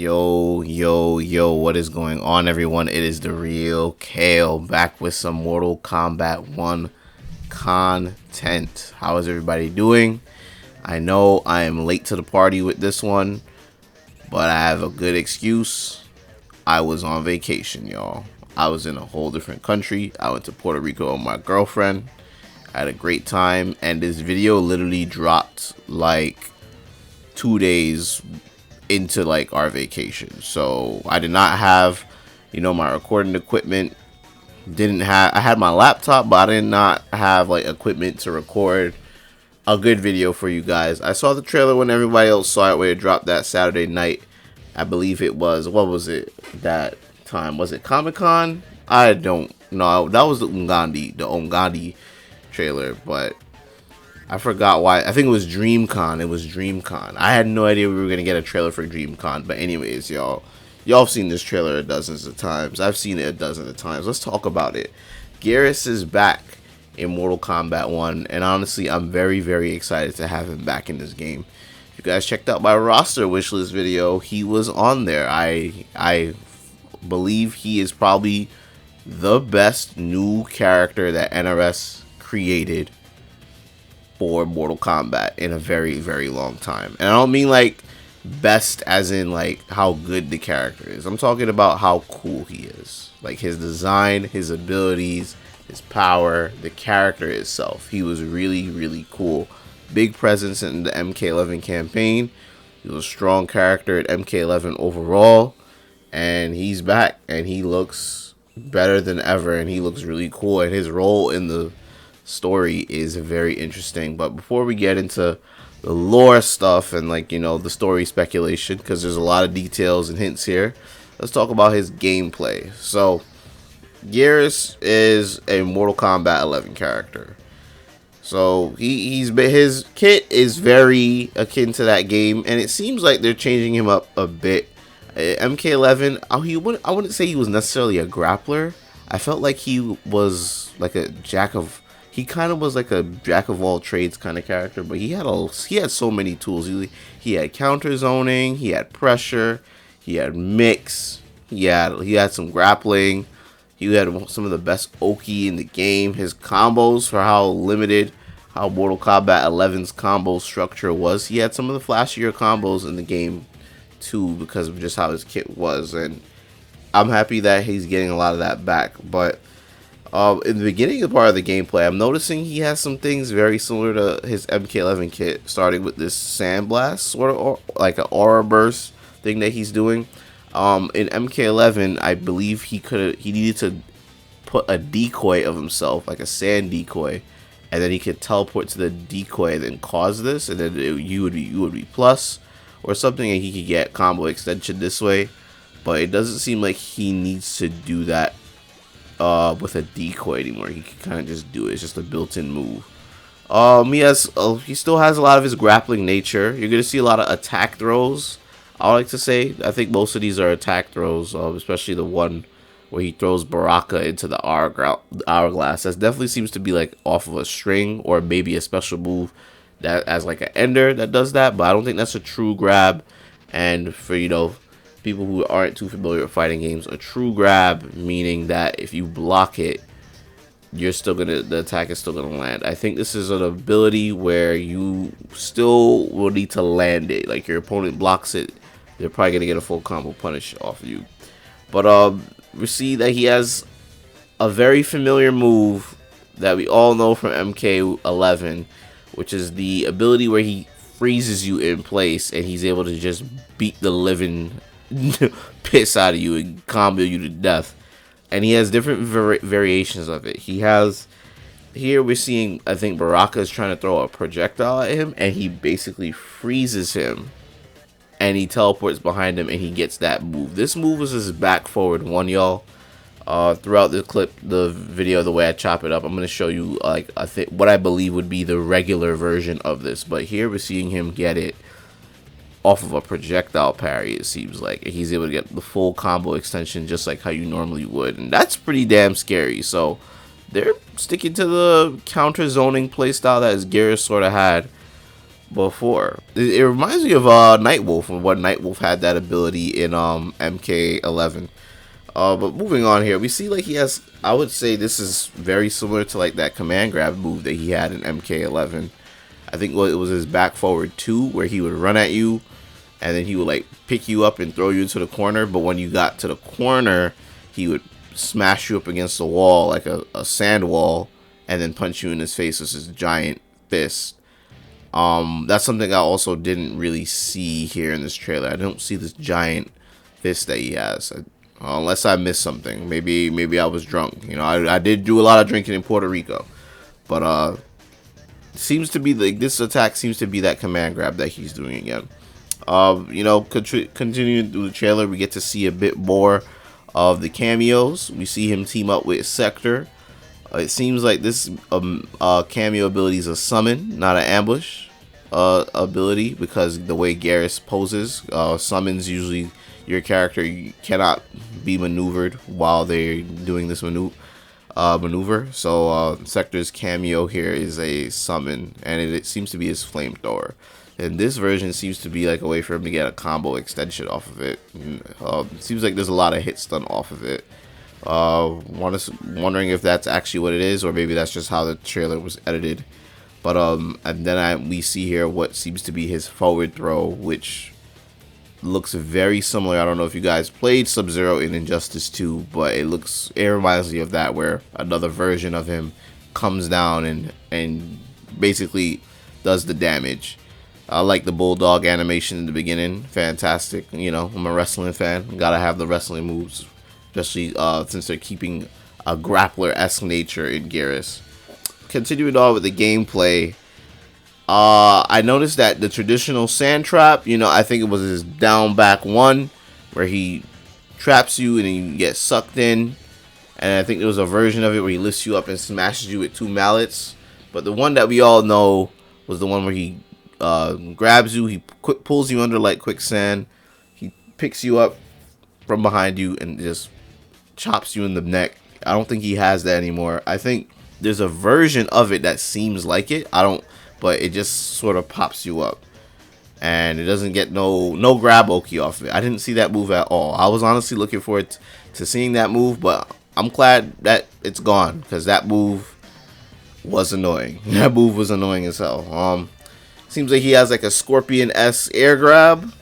Yo, what is going on, everyone? It is the real Kale back with some Mortal Kombat 1 content. How is everybody doing? I know I am late to the party with this one, but I have a good excuse. I was on vacation, y'all. I was in a whole different country. I went to Puerto Rico with my girlfriend. I had a great time, and this video literally dropped like 2 days into like our vacation. So I did not have, my recording equipment. I had my laptop, but I did not have like equipment to record a good video for you guys. I saw the trailer when everybody else saw it, where it dropped that Saturday night. I believe it was, what was it that time? Was it Comic-Con? I don't know. That was the Ungandi trailer, but I forgot why. I think it was DreamCon. It was DreamCon. I had no idea we were gonna get a trailer for DreamCon. But anyways, y'all have seen this trailer dozens of times. I've seen it a dozen of times. Let's talk about it. GERAS is back in Mortal Kombat 1, and honestly, I'm very, very excited to have him back in this game. If you guys checked out my roster wishlist video, he was on there. I believe he is probably the best new character that NRS created for Mortal Kombat in a very, very long time. And I don't mean like best as in like how good the character is. I'm talking about how cool he is. Like his design, his abilities, his power, the character itself. He was really, really cool. Big presence in the MK11 campaign. He was a strong character at MK11 overall. And he's back, and he looks better than ever, and he looks really cool. And his role in the story is very interesting. But before we get into the lore stuff and the story speculation, because there's a lot of details and hints here, let's talk about his gameplay. So GERAS is a Mortal Kombat 11 character. So his kit is very akin to that game, and it seems like they're changing him up a bit. MK11, I wouldn't say he was necessarily a grappler. I felt like he was like he kind of was like a jack of all trades kind of character, but he had so many tools. He had counter zoning, he had pressure, he had mix, he had some grappling, he had some of the best Oki in the game. His combos, for how limited how Mortal Kombat 11's combo structure was, he had some of the flashier combos in the game too, because of just how his kit was, and I'm happy that he's getting a lot of that back. But in the beginning of part of the gameplay, I'm noticing he has some things very similar to his MK11 kit, starting with this sandblast, sort of, or like an aura burst thing that he's doing. In MK11, I believe he needed to put a decoy of himself, like a sand decoy, and then he could teleport to the decoy and then cause this, and then you would be plus or something, and he could get combo extension this way. But it doesn't seem like he needs to do that with a decoy anymore. He can kind of just do it. It's just a built-in move. He still has a lot of his grappling nature. You're gonna see a lot of attack throws, I like to say. I think most of these are attack throws, especially the one where he throws Baraka into the hourglass. That definitely seems to be like off of a string, or maybe a special move that as like an ender that does that, but I don't think that's a true grab. And for people who aren't too familiar with fighting games, a true grab meaning that if you block it, the attack is still gonna land. I think this is an ability where you still will need to land it. Like your opponent blocks it, they're probably gonna get a full combo punish off of you. But we see that he has a very familiar move that we all know from MK11, which is the ability where he freezes you in place and he's able to just beat the living piss out of you and combo you to death. And he has different variations of it. Here we're seeing, I think Baraka is trying to throw a projectile at him, and he basically freezes him and he teleports behind him and he gets that move. This move is his back forward one, y'all. Throughout the video, the way I chop it up, I'm going to show you what I believe would be the regular version of this. But here we're seeing him get it off of a projectile parry. It seems like he's able to get the full combo extension just like how you normally would, and that's pretty damn scary. So they're sticking to the counter zoning playstyle that GERAS sort of had before. It reminds me of Nightwolf, and what Nightwolf had that ability in MK11. But moving on here, we see like he has, I would say this is very similar to like that command grab move that he had in MK11. I think it was his back forward 2, where he would run at you and then he would like pick you up and throw you into the corner. But when you got to the corner, he would smash you up against the wall like a sand wall and then punch you in his face with his giant fist. That's something I also didn't really see here in this trailer. I don't see this giant fist that he has. Unless I missed something. Maybe I was drunk. You know, I did do a lot of drinking in Puerto Rico. But seems to be like this attack seems to be that command grab that he's doing again. You know, continuing through the trailer, we get to see a bit more of the cameos. We see him team up with Sector. It seems like this cameo ability is a summon, not an ambush ability, because the way GERAS poses, summons usually your character cannot be maneuvered while they're doing this maneuver. So Sector's cameo here is a summon, and it seems to be his flamethrower. And this version seems to be like a way for him to get a combo extension off of it. Seems like there's a lot of hits done off of it. Wondering if that's actually what it is, or maybe that's just how the trailer was edited. But and then we see here what seems to be his forward throw, which looks very similar. I don't know if you guys played Sub-Zero in Injustice 2, but it reminds me of that, where another version of him comes down and basically does the damage. I like the bulldog animation in the beginning, fantastic. You know, I'm a wrestling fan, gotta have the wrestling moves, especially since they're keeping a grappler-esque nature in GERAS. Continuing on with the gameplay, I noticed that the traditional sand trap, you know, I think it was his down back 1, where he traps you and then you get sucked in. And I think there was a version of it where he lifts you up and smashes you with 2 mallets. But the one that we all know was the one where he grabs you, he pulls you under like quicksand, he picks you up from behind you and just chops you in the neck. I don't think he has that anymore. I think there's a version of it that seems like it. But it just sort of pops you up, and it doesn't get no grab Oki off of it. I didn't see that move at all. I was honestly looking forward to seeing that move, but I'm glad that it's gone, because that move was annoying. That move was annoying as hell. Seems like he has like a Scorpion-esque air grab.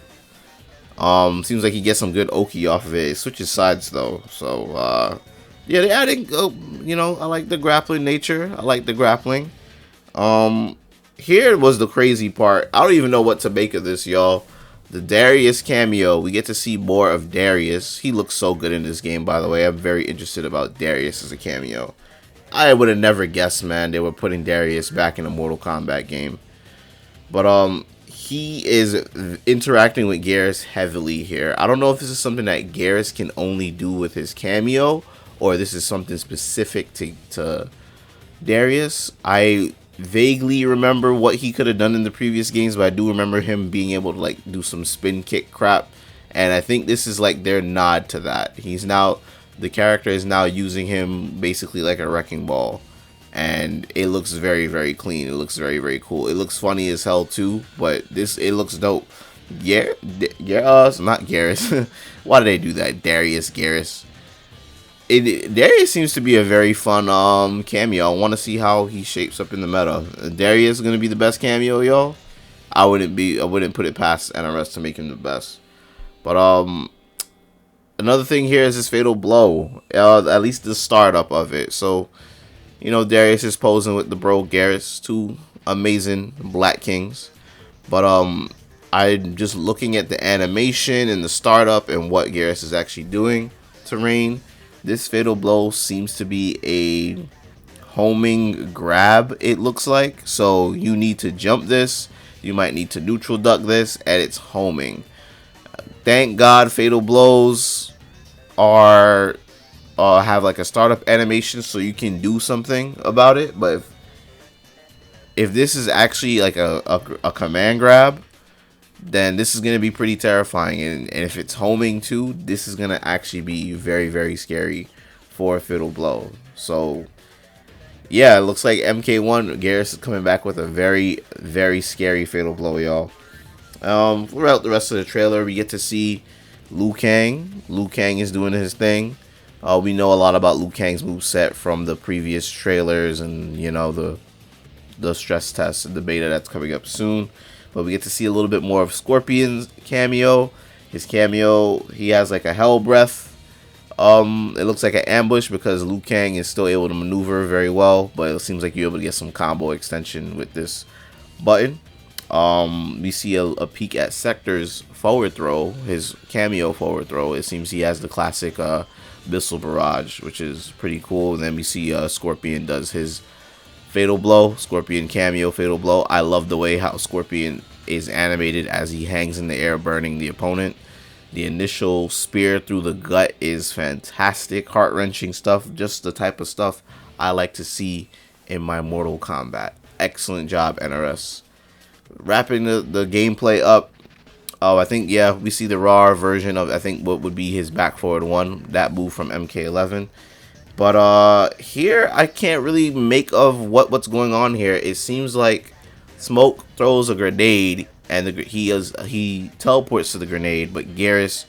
Seems like he gets some good Oki off of it. It switches sides though, so yeah, they're adding. You know, I like the grappling nature. I like the grappling. Here was the crazy part. I don't even know what to make of this, y'all. The Darius cameo. We get to see more of Darius. He looks so good in this game, by the way. I'm very interested about Darius as a cameo. I would have never guessed, man, they were putting Darius back in a Mortal Kombat game. But he is interacting with GERAS heavily here. I don't know if this is something that GERAS can only do with his cameo, or this is something specific to Darius. I vaguely remember what he could have done in the previous games, but I do remember him being able to like do some spin kick crap, and I think this is like their nod to that. The character is now using him basically like a wrecking ball, and it looks very, very clean. It looks very, very cool. It looks funny as hell too, but it looks dope. Yeah, not GERAS. Why did they do that? Darius, GERAS. Darius seems to be a very fun cameo. I want to see how he shapes up in the meta. Darius is gonna be the best cameo, y'all. I wouldn't put it past NRS to make him the best. But another thing here is his fatal blow. At least the startup of it. So, you know, Darius is posing with the bro GERAS, 2 amazing Black Kings. But I'm just looking at the animation and the startup and what GERAS is actually doing to Rain. This fatal blow seems to be a homing grab, it looks like. So you need to jump this. You might need to neutral duck this, and it's homing. Thank God fatal blows are have like a startup animation, so you can do something about it. But if this is actually like a command grab, then this is going to be pretty terrifying. And if it's homing too, this is going to actually be very, very scary for a fatal blow. So yeah, it looks like MK1 GERAS is coming back with a very, very scary fatal blow, y'all. Throughout the rest of the trailer, we get to see Liu Kang. Liu Kang is doing his thing. We know a lot about Liu Kang's moveset from the previous trailers and, you know, the stress test and the beta that's coming up soon. But we get to see a little bit more of Scorpion's cameo. His cameo, he has like a hell breath. It looks like an ambush because Liu Kang is still able to maneuver very well, but it seems like you're able to get some combo extension with this button. We see a peek at Sector's forward throw, his cameo forward throw. It seems he has the classic missile barrage, which is pretty cool. And then we see Scorpion does his fatal blow, Scorpion cameo fatal blow. I love the way how Scorpion is animated as he hangs in the air burning the opponent. The initial spear through the gut is fantastic, heart-wrenching stuff, just the type of stuff I like to see in my Mortal Kombat. Excellent job, NRS. Wrapping the gameplay up, I think, yeah, we see the raw version of, I think, what would be his back forward one, that move from MK11. But here, I can't really make of what's going on here. It seems like Smoke throws a grenade, and he teleports to the grenade, but GERAS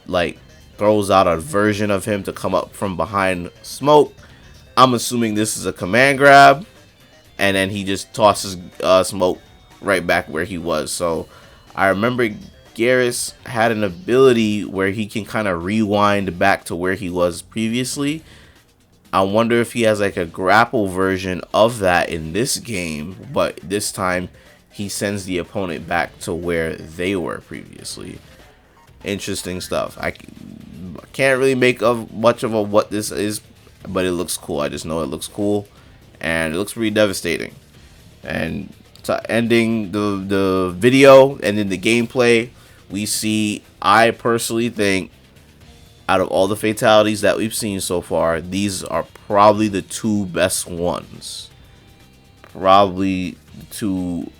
like throws out a version of him to come up from behind Smoke. I'm assuming this is a command grab, and then he just tosses Smoke right back where he was. So I remember GERAS had an ability where he can kind of rewind back to where he was previously. I wonder if he has like a grapple version of that in this game, but this time he sends the opponent back to where they were previously. Interesting stuff. I can't really make of much of what this is, but it looks cool. I just know it looks cool, and it looks pretty devastating. And ending the video and then the gameplay, we see, I personally think, out of all the fatalities that we've seen so far, these are probably the two best ones. Probably the two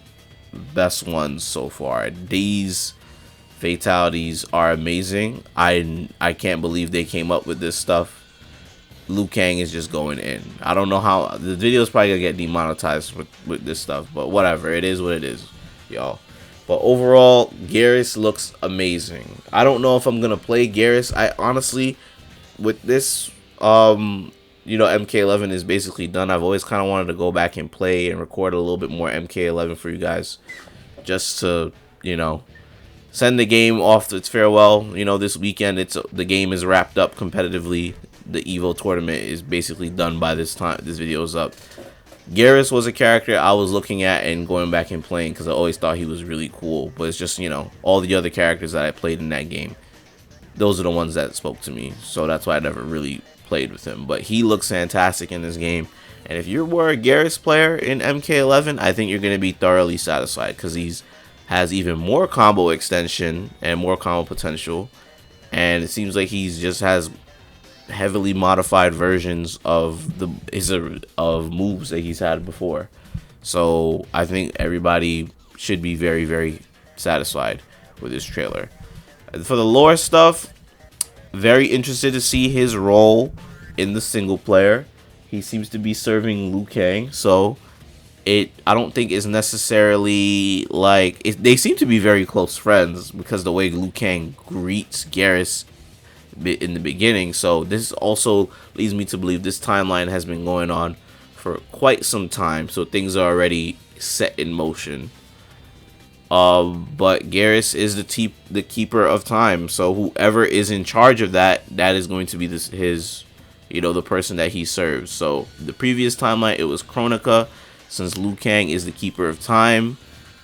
best ones so far. These fatalities are amazing. I can't believe they came up with this stuff. Liu Kang is just going in. I don't know how the video is probably gonna get demonetized with this stuff, but whatever, it is what it is, y'all. But overall, GERAS looks amazing. I don't know if I'm gonna play GERAS. I honestly, with this, you know, MK11 is basically done. I've always kind of wanted to go back and play and record a little bit more MK11 for you guys, just to, you know, send the game off to its farewell. You know, this weekend the game is wrapped up competitively. The Evo tournament is basically done by this time this video is up. GERAS was a character I was looking at and going back and playing because I always thought he was really cool. But it's just, you know, all the other characters that I played in that game, those are the ones that spoke to me. So that's why I never really played with him. But he looks fantastic in this game. And if you were a GERAS player in MK11, I think you're going to be thoroughly satisfied because he has even more combo extension and more combo potential. And it seems like he just has heavily modified versions of of moves that he's had before. So I think everybody should be very, very satisfied with this trailer. For the lore stuff, very interested to see his role in the single player. He seems to be serving Liu Kang, so I don't think is necessarily like they seem to be very close friends because the way Liu Kang greets GERAS in the beginning. So this also leads me to believe this timeline has been going on for quite some time, so things are already set in motion. But GERAS is the keeper of time, so whoever is in charge of that is going to be his, you know, the person that he serves. So the previous timeline, it was Kronika. Since Liu Kang is the keeper of time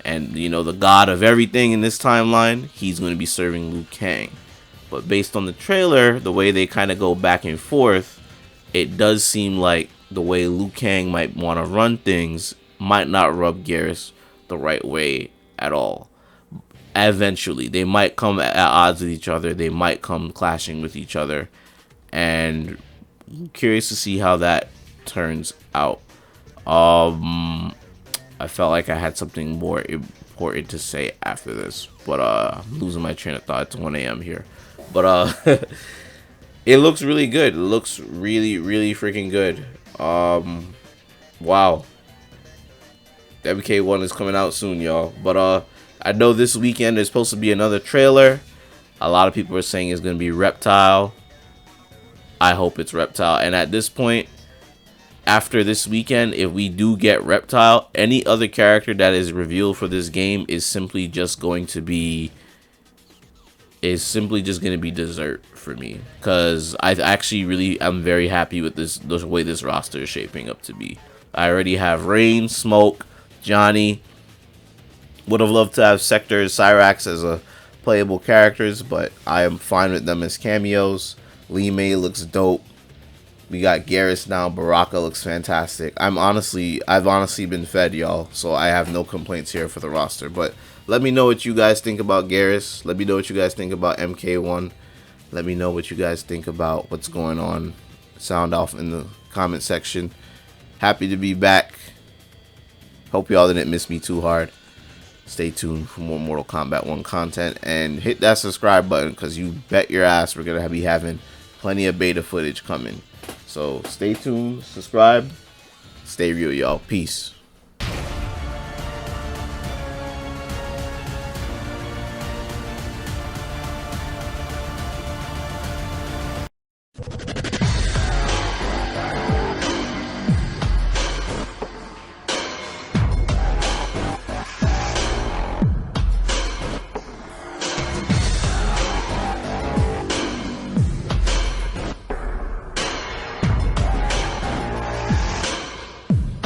and, you know, the god of everything in this timeline, he's going to be serving Liu Kang. But based on the trailer, the way they kind of go back and forth, it does seem like the way Liu Kang might want to run things might not rub GERAS the right way at all. Eventually, they might come at odds with each other. They might come clashing with each other. And I'm curious to see how that turns out. I felt like I had something more important to say after this. But I'm losing my train of thought. It's 1 a.m. here. But it looks really good. It looks really, really freaking good. Wow. MK1 is coming out soon, y'all. But I know this weekend there's supposed to be another trailer. A lot of people are saying it's going to be Reptile. I hope it's Reptile. And at this point, after this weekend, if we do get Reptile, any other character that is revealed for this game is simply just going to be dessert for me, because I actually really am very happy with the way this roster is shaping up to be. I already have Rain, Smoke, Johnny. Would have loved to have Sector, Cyrax as a playable characters, but I am fine with them as cameos. Lee May looks dope. We got GERAS now. Baraka looks fantastic. I've honestly been fed, y'all, so I have no complaints here for the roster. But let me know what you guys think about GERAS. Let me know what you guys think about MK1. Let me know what you guys think about what's going on. Sound off in the comment section. Happy to be back. Hope y'all didn't miss me too hard. Stay tuned for more Mortal Kombat 1 content, and hit that subscribe button, because you bet your ass we're gonna be having plenty of beta footage coming. So stay tuned, subscribe, stay real, y'all. Peace.